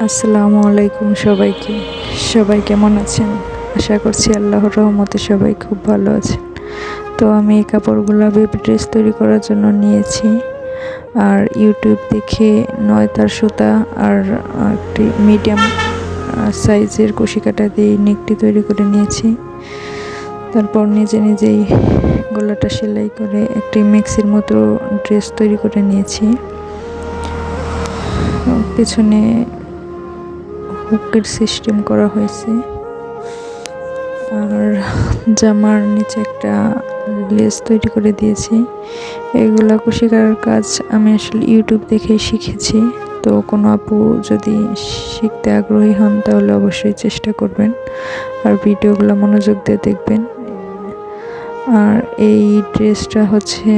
আসসালামু আলাইকুম সবাইকে। সবাই কেমন আছেন? আশা করছি আল্লাহর রহমতে সবাই খুব ভালো আছেন। তো আমি এই কাপড়গুলো বেবি ড্রেস তৈরি করার জন্য নিয়েছি। আর ইউটিউব দেখে 9 তার সুতা আর একটি মিডিয়াম সাইজের কুশি কাটা দিয়ে নেকটি তৈরি করে নিয়েছি। তারপর নিজেই গলাটা সেলাই করে একটি মিক্সির মতো ড্রেস তৈরি করে নিয়েছি। পেছনে হুকের সিস্টেম করা হয়েছে আর জামার নিচে একটা লেস তৈরি করে দিয়েছি। এগুলা কুশি কাটার কাজ আমি আসলে ইউটিউব দেখেই শিখেছি। তো কোনো আপু যদি শিখতে আগ্রহী হন তাহলে অবশ্যই চেষ্টা করবেন আর ভিডিওগুলো মনোযোগ দিয়ে দেখবেন। আর এই ড্রেসটা হচ্ছে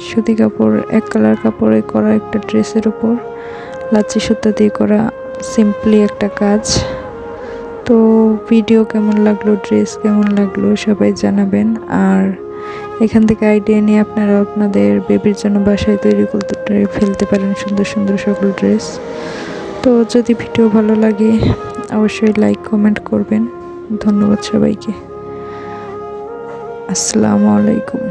সুতি কাপড়, এক কালার কাপড়ে করা একটা ড্রেসের উপর লাচি সুতা দিয়ে করা সিম্পলি একটা কাজ। তো ভিডিও কেমন লাগলো, ড্রেস কেমন লাগলো সবাই জানাবেন। আর এখান থেকে আইডিয়া নিয়ে আপনারা আপনাদের বেবির জন্য বাসায় তৈরি করতে ফেলতে পারেন সুন্দর সুন্দর সকল ড্রেস। তো যদি ভিডিও ভালো লাগে অবশ্যই লাইক কমেন্ট করবেন। ধন্যবাদ সবাইকে। আসসালামু আলাইকুম।